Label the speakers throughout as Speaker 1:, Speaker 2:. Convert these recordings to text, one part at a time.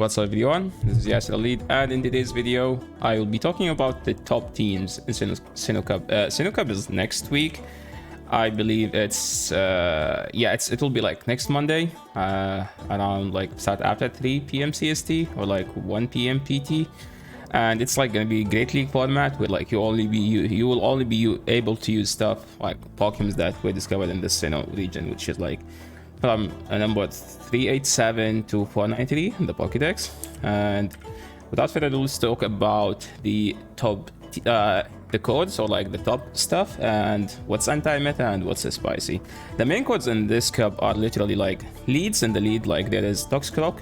Speaker 1: What's up everyone, this is Yasser Lead, and in today's video I will be talking about the top teams in Sinnoh Cup. Sinnoh Cup is next week. I believe it's it will be like next Monday, around like start after 3 p.m. CST or like 1 p.m. PT, and it's like gonna be a great league format where like you will only be able to use stuff like Pokemon that were discovered in the Sinnoh region, which is like from number 387 to 493 in the Pokédex. And without further ado, let's talk about the top the codes, or like the top stuff, and what's anti-meta and what's spicy. The main codes in this cup are literally like leads. In the lead, like there is Toxicroak,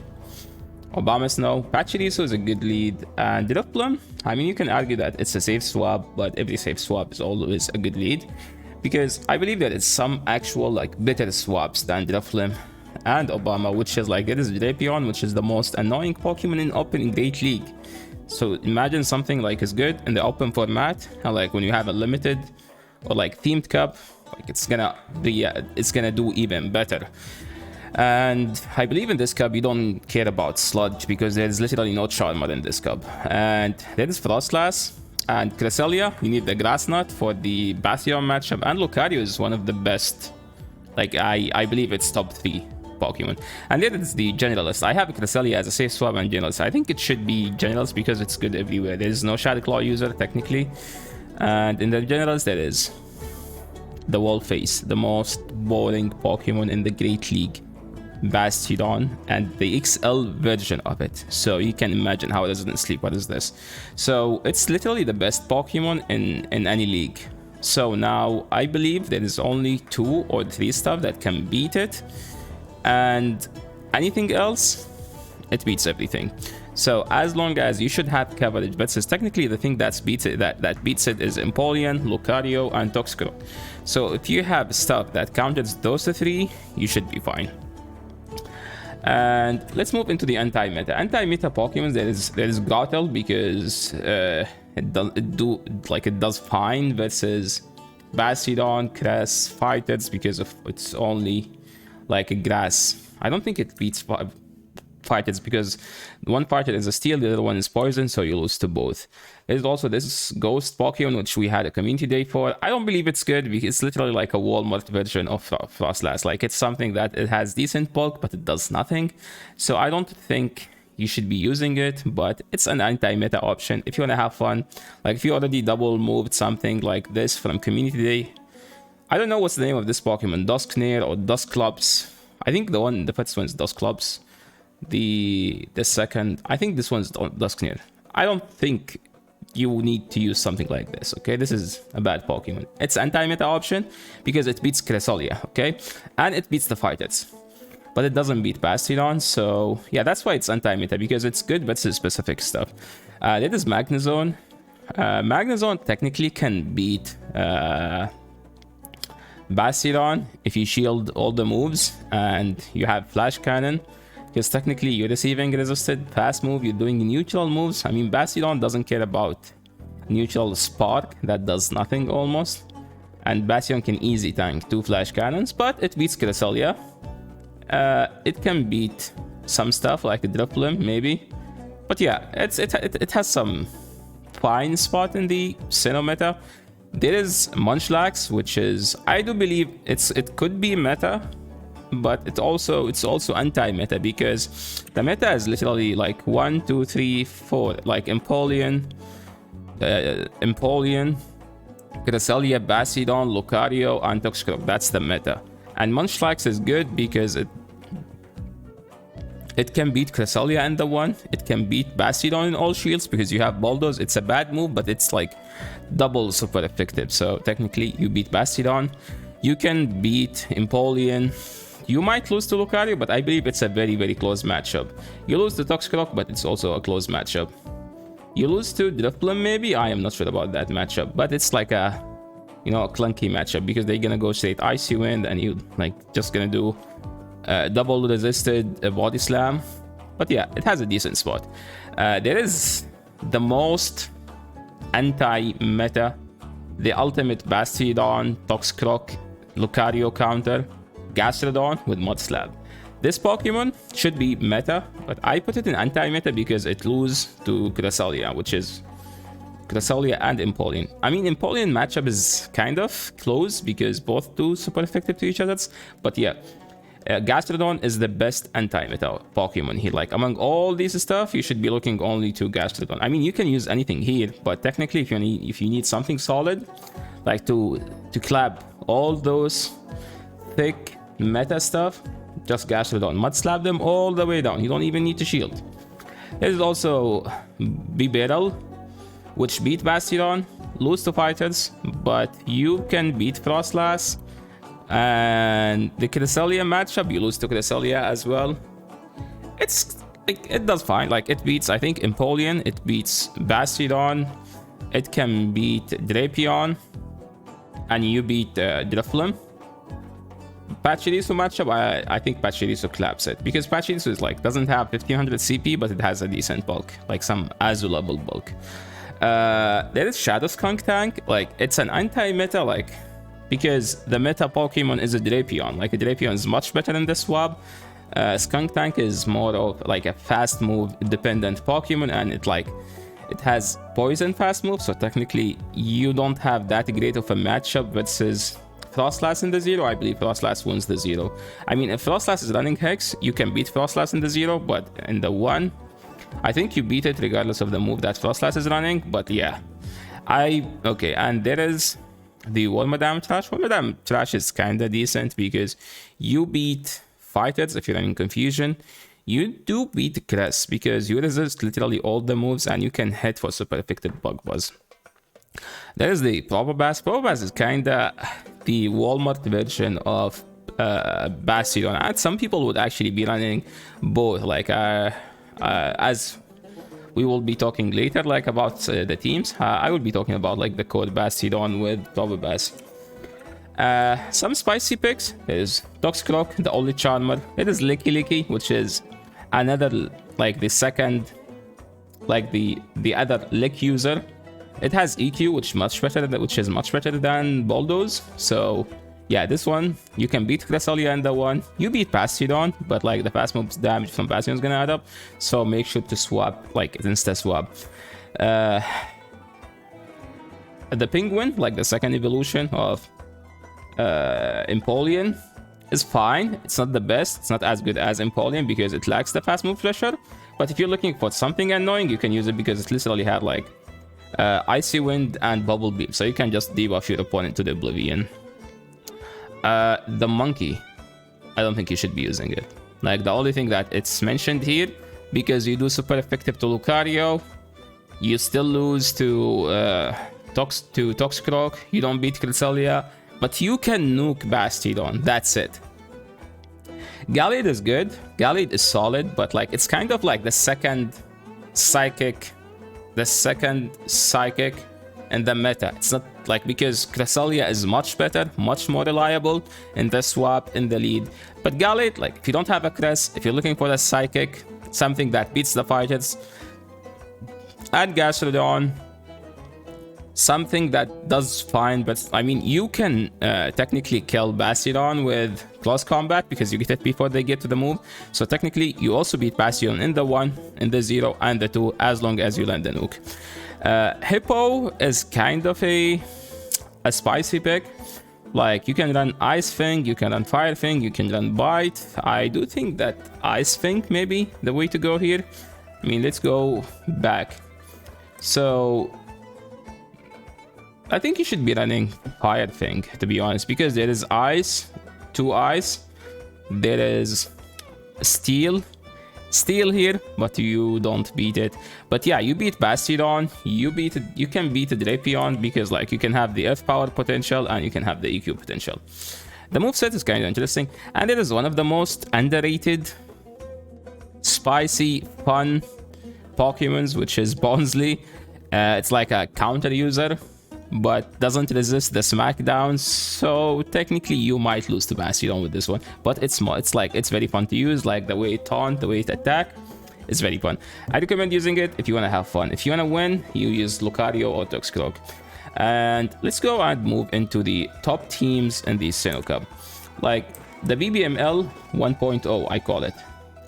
Speaker 1: Obama Snow, Pachirisu is a good lead, and Drifblim. I mean, you can argue that it's a safe swap, but every safe swap is always a good lead, because I believe that it's some actual like better swaps than Drifblim and Obama, which is like there is Drapion, which is the most annoying Pokemon in Open Great League. So imagine something like is good in the open format, and like when you have a limited or like themed cup, like it's gonna do even better. And I believe in this cup you don't care about Sludge, because there's literally no Charmer in this cup, and there is Frostlass and Cresselia. You need the Grass Knot for the Bastion matchup, and Lucario is one of the best, like I believe it's top 3 Pokemon. And then it's the Generalist. I have Cresselia as a safe swap and Generalist. I think it should be Generalist because it's good everywhere. There's no Shadow Claw user technically, and in the Generalist there is the Wallface, the most boring Pokemon in the Great League, Bastion, and the XL version of it. So you can imagine how it doesn't sleep. What is this? So it's literally the best Pokemon in any league. So now I believe there is only 2 or 3 stuff that can beat it, and anything else, it beats everything. So as long as you should have coverage, but it's technically the thing that beats it is Empoleon, Lucario, and Toxicroak. So if you have stuff that counters those 3, you should be fine. And let's move into the anti-meta. Anti-meta Pokemon, there is Gothel, because it does fine versus Bastiodon, Cress, Fighters, because of it's only like a grass. I don't think it beats Fighters, because one Fighter is a steel, the other one is poison, so you lose to both. There's also this Ghost Pokemon, which we had a community day for. I don't believe it's good, because it's literally like a Walmart version of Frostlass. Like, it's something that it has decent bulk, but it does nothing. So I don't think you should be using it, but it's an anti-meta option if you want to have fun. Like, if you already double moved something like this from community day. I don't know what's the name of this Pokemon, Dusknir or Dusclops. I think the first one's Dusclops. The second, I think this one's Dusknir. I don't think you need to use something like this, okay? This is a bad Pokemon. It's anti-meta option because it beats Cresselia, okay? And it beats the Fighters, but it doesn't beat Bastiodon. So yeah, that's why it's anti-meta, because it's good but it's specific stuff. There is Magnezone. Magnezone technically can beat Bastiodon if you shield all the moves and you have Flash Cannon, because technically you're receiving resisted fast move, you're doing neutral moves. I mean, Bastiodon doesn't care about neutral Spark, that does nothing almost, and Bastion can easy tank 2 Flash Cannons, but it beats Cresselia. It can beat some stuff like a Drifblim maybe, but yeah, it has some fine spot in the Sinnoh meta. There is Munchlax, which is, I do believe it could be meta, but it's also anti-meta, because the meta is literally like 1, 2, 3, 4, like Empoleon, Cresselia, Bastiodon, Lucario, and Toxicroak. That's the meta. And Munchlax is good because it can beat Cresselia in the 1. It can beat Bastiodon in all shields because you have Bulldoze. It's a bad move, but it's like double super effective. So technically you beat Bastiodon. You can beat Empoleon. You might lose to Lucario, but I believe it's a very, very close matchup. You lose to Toxicroak, but it's also a close matchup. You lose to Drifblim maybe? I am not sure about that matchup, but it's like a, you know, a clunky matchup, because they're gonna go straight Icy Wind and you like just gonna do double resisted Body Slam. But yeah, it has a decent spot. There is the most anti-meta, the ultimate Bastiodon, Toxicroak, Lucario counter, Gastrodon with Mud Slab. This Pokemon should be meta, but I put it in anti-meta because it loses to Cresselia, which is Cresselia and Empoleon. I mean, Empoleon matchup is kind of close because both do super effective to each other. But yeah, Gastrodon is the best anti-meta Pokemon here. Like, among all these stuff, you should be looking only to Gastrodon. I mean, you can use anything here, but technically, if you need something solid, like to clap all those thick meta stuff, just Gastrodon. Mud slap them all the way down. You don't even need to shield. There's also BBML, which beat Bastiodon, lose to fighters, but you can beat Frostlass. And the Cresselia matchup, you lose to Cresselia as well. It does fine. Like, it beats, I think, Empoleon, it beats Bastiodon, it can beat Drapion, and you beat Drifloon. Pachirisu matchup, I think Pachirisu claps it, because Pachirisu is like, doesn't have 1500 CP, but it has a decent bulk, like some Azu level bulk. There is Shadow Skunk Tank. Like, it's an anti-meta, like, because the meta Pokemon is a Drapion. Like, a Drapion is much better than the swap. Skunk Tank is more of like a fast move dependent Pokemon, and it has poison fast move, so technically you don't have that great of a matchup versus Frostlass in the zero. I believe Frostlass wins the zero. I mean, if Frostlass is running Hex, you can beat Frostlass in the zero, but in the one, I think you beat it regardless of the move that Frostlass is running. But yeah, okay, and there is the Wormadam Trash. Wormadam Trash is kinda decent because you beat fighters if you're running Confusion. You do beat Cress because you resist literally all the moves and you can hit for super effective Bug Buzz. There is the Probopass. Probopass is kinda the Walmart version of Bastiodon, and some people would actually be running both, like as we will be talking later, like about the teams. I will be talking about like the code Bastiodon with Probopass. Some spicy picks is Toxicroak, the only Charmer. It is Licky Licky, which is another, like the second, like the other Lick user. It has EQ, which is much better than Bulldoze. So yeah, this one you can beat Cresselia in the one. You beat Bastiodon, but like the fast moves damage from Bastiodon is gonna add up. So make sure to swap, like insta swap. The Penguin, like the second evolution of Empoleon, is fine. It's not the best. It's not as good as Empoleon because it lacks the fast move pressure. But if you're looking for something annoying, you can use it because it literally had like Icy Wind and Bubble Beam, so you can just debuff your opponent to the oblivion. The Monkey, I don't think you should be using it. Like, the only thing that it's mentioned here, because you do super effective to Lucario, you still lose to Toxicroak, you don't beat Cresselia, but you can nuke Bastiodon, that's it. Gallade is good, Gallade is solid, but like it's kind of like the second psychic in the meta. It's not like, because Cresselia is much better, much more reliable in the swap, in the lead. But Gallade, like if you don't have a Cress, if you're looking for a psychic, something that beats the fighters, add Gastrodon, something that does fine. But I mean, you can technically kill Bastiodon with close combat because you get it before they get to the move. So technically you also beat Bastiodon in the 1, in the 0, and the 2, as long as you land the nuke. Hippo is kind of a spicy pick. Like, you can run Ice Fang, you can run Fire Fang, you can run Bite. I do think that Ice Fang may be the way to go here. I mean, let's go back. So I think you should be running Fire Fang, to be honest, because there is Ice, 2 Ice, there is Steel here, but you don't beat it. But yeah, you beat Bastiodon, you can beat Drapion because like you can have the F power potential and you can have the EQ potential. The moveset is kind of interesting, and it is one of the most underrated, spicy, fun Pokemons, which is Bonsley. It's like a counter user, but doesn't resist the smackdown, so technically you might lose to Bastiodon with this one. But it's very fun to use, like the way it taunt, the way it attack, it's very fun. I recommend using it if you want to have fun. If you want to win, you use Lucario or Toxicroak. And let's go and move into the top teams in the Sinnoh Cup. Like, the BBML 1.0, I call it.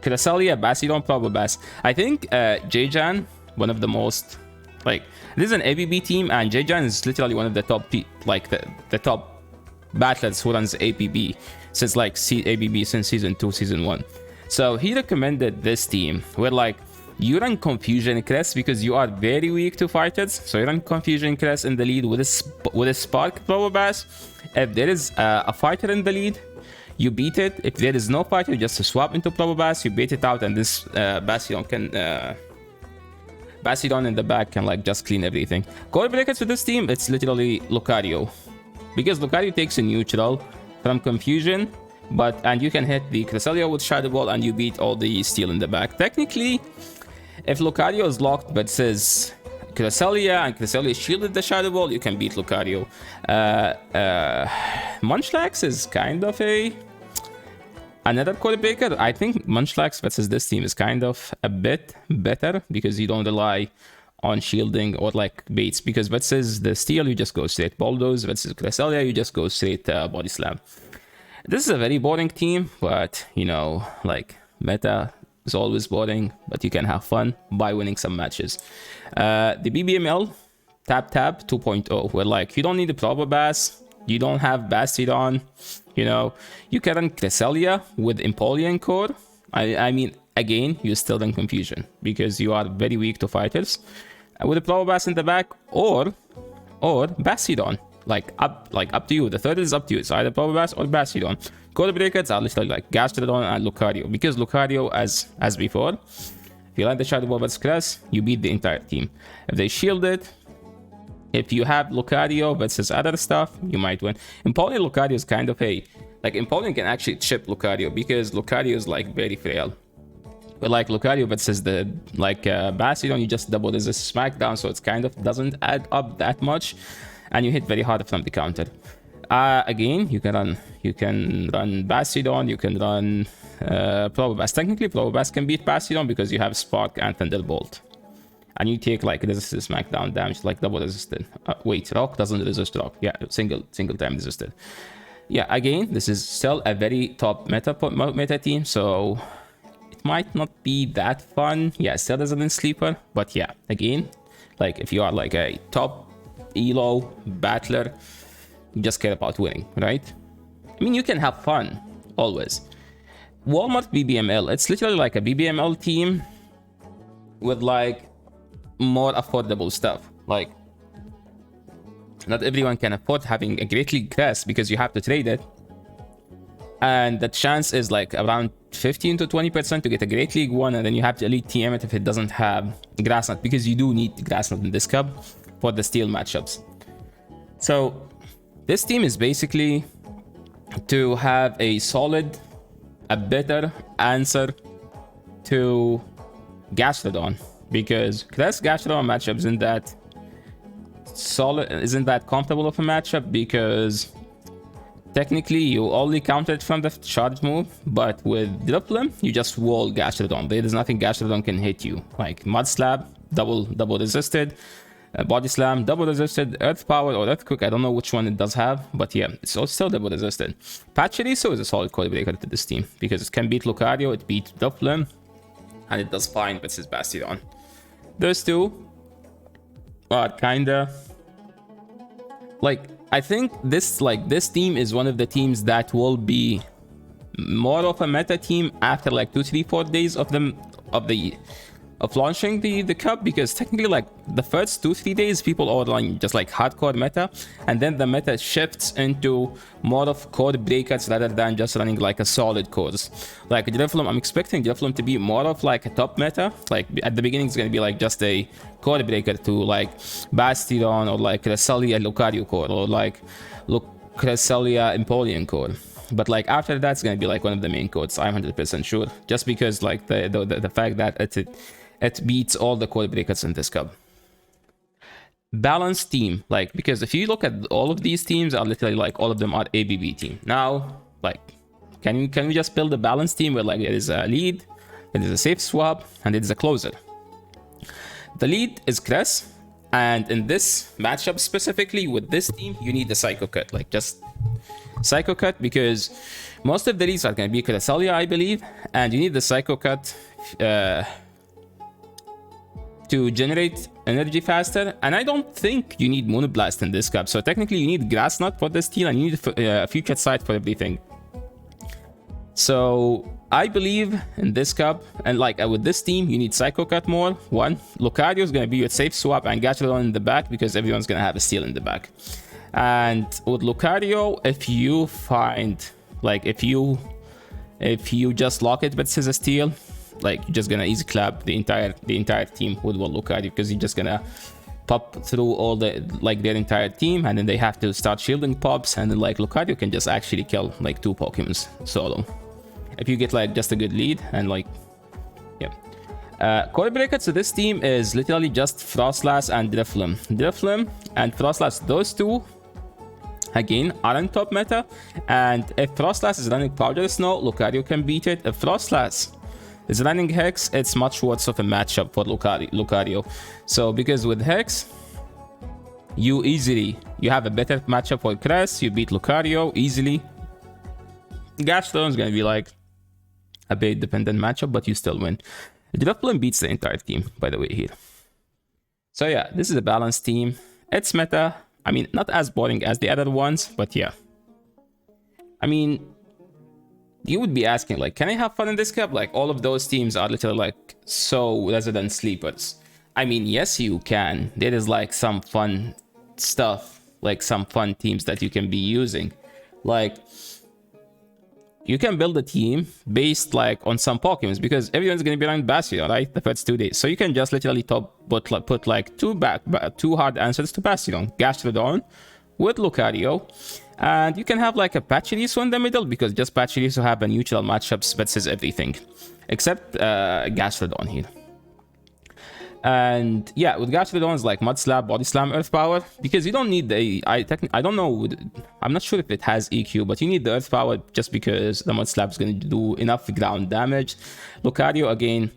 Speaker 1: Cresselia, Bassidon, Probobass. I think J-Jan, one of the most, like, this is an ABB team, and J-Jan is literally one of the top, the top battlers who runs ABB since like ABB since season 2, season 1. So he recommended this team where like you run Confusion Crest because you are very weak to fighters. So you run Confusion Crest in the lead with a Spark Probobass. If there is a fighter in the lead, you beat it. If there is no fighter, you just swap into Probobass, you bait it out, and this Bastion can Bassidon in the back can like just clean everything. Core breakers with this team, it's literally Lucario. Because Lucario takes a neutral from Confusion, and you can hit the Cresselia with Shadow Ball and you beat all the steel in the back. Technically, if Lucario is locked but says Cresselia and Cresselia shielded the Shadow Ball, you can beat Lucario. Munchlax is kind of another core breaker. I think Munchlax versus this team is kind of a bit better because you don't rely on shielding or like baits, because versus the steel you just go straight bulldoze, versus Cresselia you just go straight body slam. This is a very boring team, but you know, like meta is always boring, but you can have fun by winning some matches. The BBML Tap 2.0, where like you don't need a Probobass, you don't have Bastion, you know, you can run Cresselia with Empoleon core. I mean, again, you still run Confusion because you are very weak to fighters. With a Probobass in the back, or Bastion. Like up to you. The third is up to you. It's either Probobass or Bastion. Core breakers are literally like Gastrodon and Lucario, because Lucario, as before, if you land the Shadow Ball versus Crest, you beat the entire team. If they shield it, if you have Lucario versus other stuff, you might win. Empoleon Lucario is kind of like Empoleon can actually chip Lucario because Lucario is like very frail. But like Lucario versus the Bastion, you just double resist Smackdown, so it's kind of doesn't add up that much, and you hit very hard from the counter. Again, you can run Bastion, you can run Probobass. Technically, Probobass can beat Bastion because you have Spark and Thunderbolt. And you take like resisted Smackdown damage, like double resisted. Wait, Rock doesn't resist Rock. Yeah, single time resisted. Yeah, again, this is still a very top meta team, so it might not be that fun. Yeah, still Resident Sleeper, but yeah, again, like if you are like a top elo battler, you just care about winning, right? I mean, you can have fun always. Walmart BBML, it's literally like a BBML team with like more affordable stuff. Like, not everyone can afford having a Great League Crest because you have to trade it, and the chance is like around 15 to 20% to get a Great League one, and then you have to Elite TM it if it doesn't have Grassnut, because you do need Grassnut in this cup for the steel matchups. So this team is basically to have a better answer to Gastrodon, because Crest Gastrodon matchup isn't that comfortable of a matchup, because technically you only counter it from the charge move, but with Driplim you just wall Gastrodon. There is nothing Gastrodon can hit you, like Mud Slap, double resisted, Body Slam, double resisted, Earth Power or Earthquake, I don't know which one it does have, but yeah, it's still double resisted. Pachirisu is a solid core breaker to this team, because it can beat Lucario, it beats Driplim, and it does fine versus Bastion. Those two are kinda like, I think this team is one of the teams that will be more of a meta team after like 2, 3, 4 days of launching the cup, because technically like the first 2, 3 days people are running just like hardcore meta, and then the meta shifts into more of core breakers rather than just running like a solid cores. Like Drifloon, I'm expecting Drifloon to be more of like a top meta. Like at the beginning it's gonna be like just a core breaker to like Bastion or like Cresselia Lucario core, or like Cresselia Empoleon core. But like after that it's gonna be like one of the main codes, I'm 100% sure, just because like the fact that it beats all the core breakers in this cup. Balanced team, like, because if you look at all of these teams are literally like all of them are ABB team. Now, like, can we just build a balanced team where like there is a lead, there is a safe swap, and there is a closer? The lead is Crest, and in this matchup specifically with this team, you need the Psycho Cut. Like, just Psycho Cut, because most of the leads are going to be Cresselia, I believe, and you need the Psycho Cut to generate energy faster. And I don't think you need Moonblast in this cup, so technically you need Grass Knot for the steal and you need Future Sight for everything. So I believe in this cup, and like with this team, you need Psycho Cut more. One, Lucario is going to be your safe swap, and Gastrodon in the back, because everyone's going to have a steal in the back. And with Lucario, if you find, like, if you just lock it, but it's a steal, like, you're just gonna easy clap the entire team with one Lucario, because you're just gonna pop through all the, like, their entire team, and then they have to start shielding pops, and then like Lucario can just actually kill like 2 Pokemons solo if you get like just a good lead. And like, yeah. Core Breaker to this team is literally just Frostlass and Drifloon. Drifloon and Frostlass, those two again aren't top meta, and if Frostlass is running Powder Snow, Lucario can beat it. If Frostlass is running Hex, it's much worse of a matchup for Lucario. So because with Hex, you have a better matchup for Cress, you beat Lucario easily. Gastrodon is gonna be like a bait dependent matchup, but you still win. Drifloon beats the entire team, by the way, here. So yeah, this is a balanced team. It's meta. I mean, not as boring as the other ones, but yeah. I mean, you would be asking, like, can I have fun in this cup? Like, all of those teams are literally like so resident sleepers. I mean, yes, you can. There is like some fun stuff, like some fun teams that you can be using. Like, you can build a team based like on some Pokemons, because everyone's gonna be running Bastion, right? The first 2 days, so you can just literally put like two hard answers to Bastion, Gastrodon with Lucario, and you can have like a Pachirisu in the middle, because just Pachirisu have a neutral matchups versus everything except Gastrodon here. And yeah, with Gastrodon is like Mud Slap, Body Slam, Earth Power, because you don't need the I don't know, I'm not sure if it has EQ, but you need the Earth Power just because the Mud Slap is going to do enough ground damage. Lucario, again,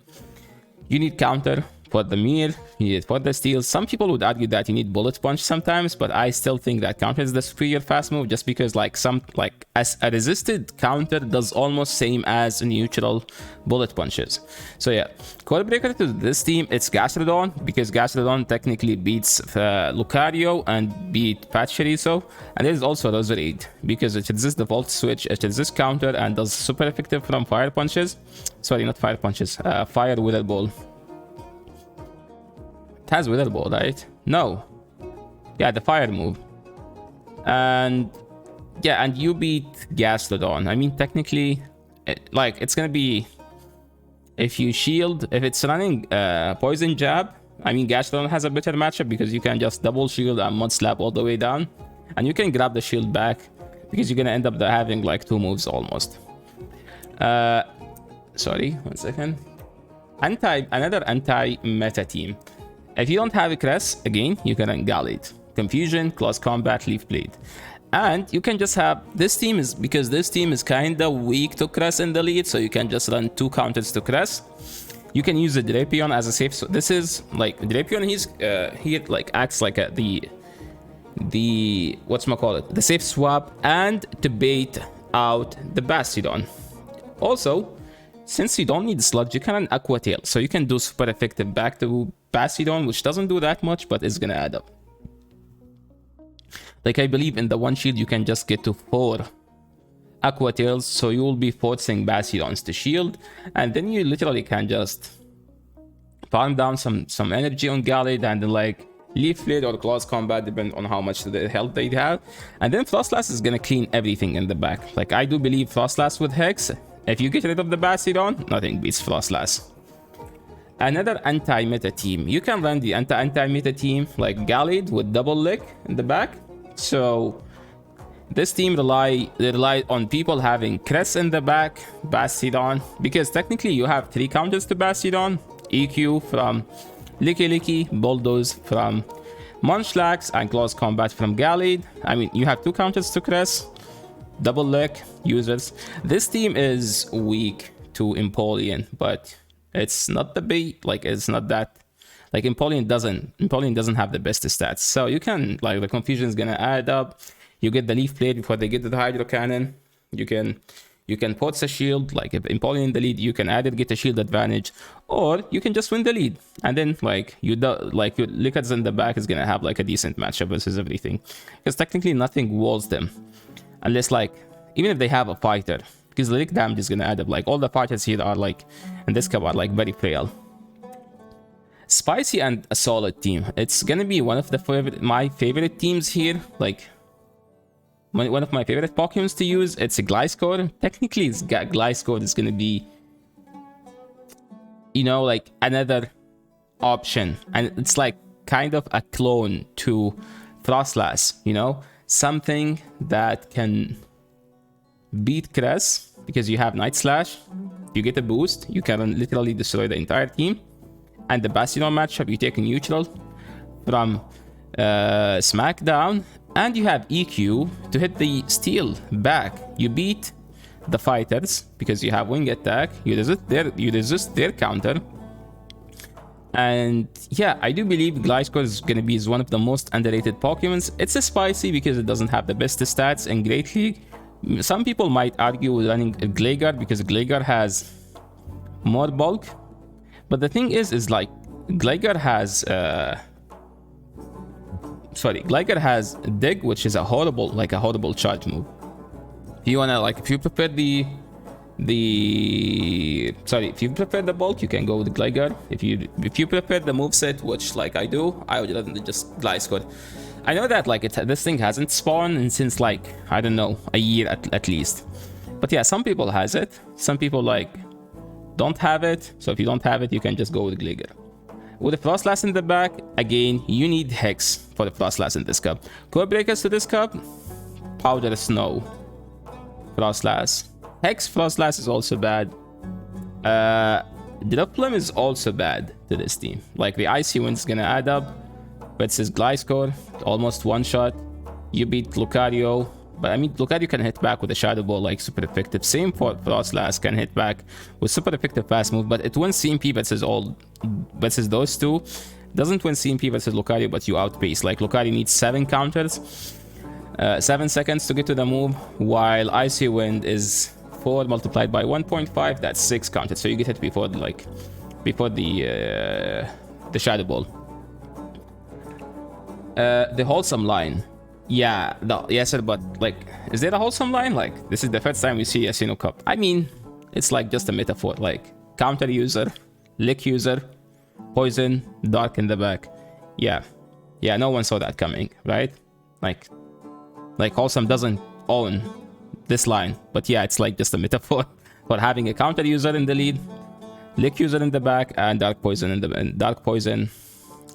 Speaker 1: you need counter for the mirror, you need it for the steal. Some people would argue that you need Bullet Punch sometimes, but I still think that counter is the superior fast move, just because like as a resisted counter does almost same as neutral Bullet Punches. So yeah, Core Breaker to this team, it's Gastrodon, because Gastrodon technically beats Lucario and beat Pachirisu, and there's also Roserade, because it resists the Volt Switch, it resists counter, and does super effective from Fire Punches. Sorry, not Fire Punches, Fire Wither Ball. It has Wither Ball, right? No. Yeah, the fire move. And yeah, and you beat Gastrodon. I mean, technically, like, it's gonna be, if you shield, if it's running Poison Jab, I mean, Gastrodon has a better matchup, because you can just double shield and Mud Slap all the way down, and you can grab the shield back, because you're gonna end up having like 2 moves almost. Sorry, 1 second. Another anti-meta team. If you don't have a Cress, again, you can run Gallade, Confusion, Close Combat, Leaf Blade. And you can just have, this team is, because this team is kinda weak to Cress in the lead, so you can just run 2 counters to Cress. You can use the Drapion as a safe, so this is like, Drapion, he like acts like the whatchamacallit, the safe swap, and to bait out the Bastiodon. Also, since you don't need Sludge, you can run Aqua Tail, so you can do super effective back to Bastiodon, which doesn't do that much, but it's gonna add up. Like, I believe in the 1 shield you can just get to 4 Aqua Tails, so you will be forcing Bastiodons to shield, and then you literally can just farm down some energy on Gallade, and then like Leaf Blade or Close Combat, depending on how much the health they have. And then Frostlass is gonna clean everything in the back. Like, I do believe Frostlass with Hex, if you get rid of the Bastiodon, nothing beats Frostlass. Another anti-meta team. You can run the anti-meta team like Gallade with Double Lick in the back. So this team rely on people having Cress in the back, Bastiodon, because technically you have 3 counters to Bastiodon, EQ from Licky Licky, Bulldoze from Munchlax, and Close Combat from Gallade. I mean, you have 2 counters to Cress, Double Lick, users. This team is weak to Empoleon, but it's not the bait, like, it's not that, like, Empoleon doesn't have the best stats, so you can, like, the confusion is gonna add up. You get the leaf plate before they get the hydro cannon. You can put a shield, like if Empoleon in the lead, you can either get a shield advantage, or you can just win the lead. And then like your Lickers in the back is gonna have like a decent matchup versus everything, because technically nothing walls them, unless like even if they have a fighter, because the lick damage is gonna add up. Like all the fighters here are like in this cup are like very frail. Spicy and a solid team. It's gonna be one of the my favorite teams here. Like one of my favorite Pokemons to use. It's a Gliscor. Technically, Gliscor is gonna be, you know, like another option, and it's like kind of a clone to Frostlass. You know, something that can beat Cress because you have Night Slash. You get a boost. You can literally destroy the entire team. And the Bastion matchup, you take a neutral from SmackDown, and you have EQ to hit the steel back. You beat the fighters because you have wing attack. You resist their counter. And yeah, I do believe Gliscor is going to be one of the most underrated Pokemons. It's a spicy because it doesn't have the best stats in Great League. Some people might argue with running a Gligar because Gligar has more bulk. But the thing is like Gligar has Gligar has Dig, which is a horrible charge move. If you wanna if you prefer the bulk, you can go with Gligar. If you prefer the moveset, which like I do, I would rather just Gliscor. I know that this thing hasn't spawned since like I don't know, a year at least. But yeah, some people has it. Some people don't have it. So if you don't have it, you can just go with Gligar. With the Frostlass in the back, again, you need Hex for the Frostlass in this cup. Core Breakers to this cup, Powder Snow, Frostlass. Hex Frostlass is also bad. Drifloon is also bad to this team. Like the Icy Wind is gonna add up. But it says Gliscor, almost one shot. You beat Lucario. But I mean, Lucario can hit back with a Shadow Ball, like super effective. Same for Frostlass, can hit back with super effective fast move. But it wins CMP versus those two. Doesn't win CMP versus Lucario, but you outpace. Like Lucario needs 7 counters, 7 seconds to get to the move, while Icy Wind is 4 multiplied by 1.5. That's 6 counters. So you get it before the Shadow Ball. The wholesome line. Yeah, yes, sir, but like, is there a wholesome line? Like, this is the first time we see a Sinnoh Cup. I mean, it's like just a metaphor. Like, counter user, lick user, poison, dark in the back. Yeah, no one saw that coming, right? Like wholesome doesn't own this line, but yeah, it's like just a metaphor for having a counter user in the lead, lick user in the back, and dark poison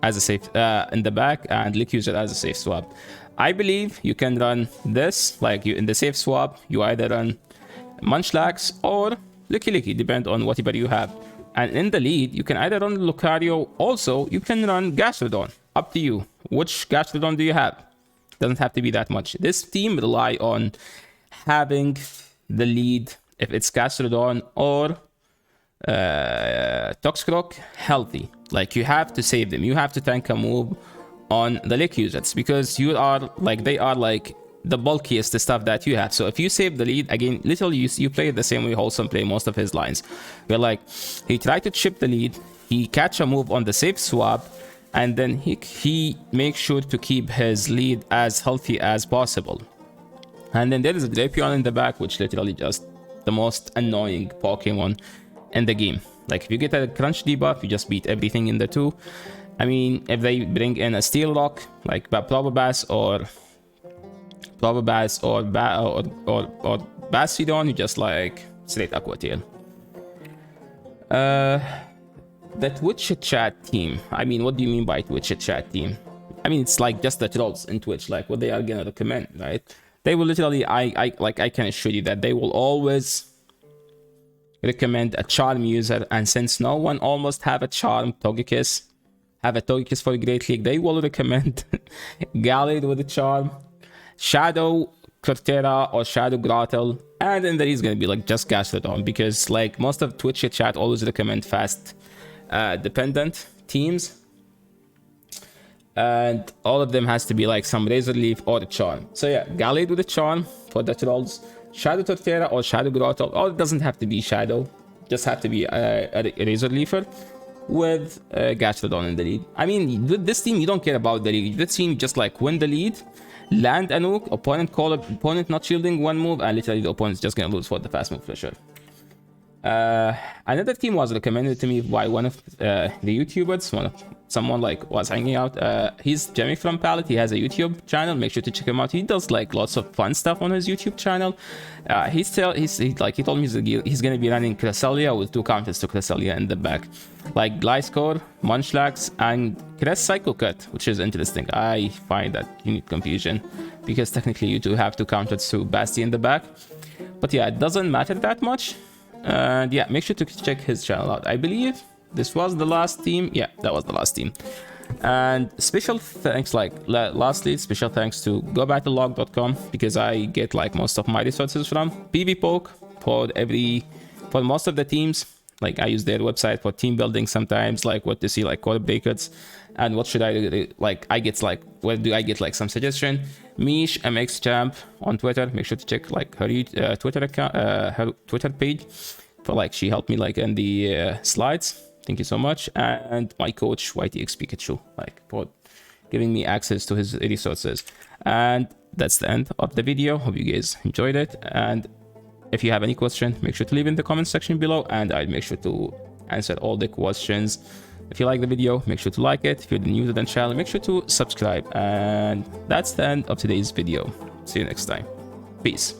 Speaker 1: as a safe in the back, and lick user as a safe swap. I believe you can run this, like in the safe swap, you either run Munchlax or Licky, depend on whatever you have. And in the lead, you can either run Lucario, also you can run Gastrodon, up to you. Which Gastrodon do you have? Doesn't have to be that much. This team rely on having the lead, if it's Gastrodon or Toxicroak, healthy. Like, you have to save them. You have to tank a move on the lick users, because they are like the bulkiest stuff that you have. So if you save the lead, again, literally you play it the same way Wholesome play most of his lines. Where like, he tried to chip the lead, he catch a move on the safe swap, and then he makes sure to keep his lead as healthy as possible. And then there is a Drapion in the back, which literally just the most annoying Pokemon in the game. Like, if you get a crunch debuff, you just beat everything in the 2. I mean, if they bring in a Steel Rock, like Probopass or Bastiodon, you just like straight Aqua Tail. The Twitch chat team. I mean, what do you mean by Twitch chat team? I mean, it's like just the trolls in Twitch, like what they are gonna recommend, right? They will literally, I can assure you that they will always recommend a charm user, and since no one almost have a charm Togekiss for Great League, they will recommend Gallade with a charm, Shadow Cortera or Shadow Grottle, and then there is gonna be like just Gastrodon, because like most of Twitch chat always recommend fast dependent teams. and all of them has to be like some razor leaf or a charm. So yeah, Gallade with a charm for the trolls, Shadow Torterra or Shadow Grotto, or it doesn't have to be Shadow, just have to be a razor leafer with Gastrodon in the lead. I mean, with this team, you don't care about the lead. This team just like win the lead, land a nuke, opponent call up, opponent not shielding one move, and literally the opponent's just gonna lose for the fast move for sure. Another team was recommended to me by one of the YouTubers, someone like was hanging out. He's Jimmy from Palette. He has a YouTube channel. Make sure to check him out. He does like lots of fun stuff on his YouTube channel. He told me he's gonna be running Cresselia with 2 counters to Cresselia in the back, like Gliscor, Munchlax, and Crest Psycho Cut, which is interesting. I find that you need confusion because technically you do have 2 counters to Basti in the back, but yeah, it doesn't matter that much. And yeah, make sure to check his channel out. I believe this was the last team. Yeah, that was the last team. And special thanks, lastly, special thanks to gobattlelog.com, because I get like most of my resources from PvPoke for most of the teams. Like I use their website for team building sometimes, like what to see, like core breakers, and what should I do? Like I get like, where do I get like some suggestion? Mish MX Champ on Twitter. Make sure to check like her Twitter account, her Twitter page, for like she helped me like in the slides. Thank you so much. And my coach YTX Pikachu, like for giving me access to his resources. And that's the end of the video. Hope you guys enjoyed it. And if you have any question, make sure to leave in the comment section below, and I'll make sure to answer all the questions. If you like the video, make sure to like it. If you're new to the channel, make sure to subscribe. And that's the end of today's video. See you next time. Peace.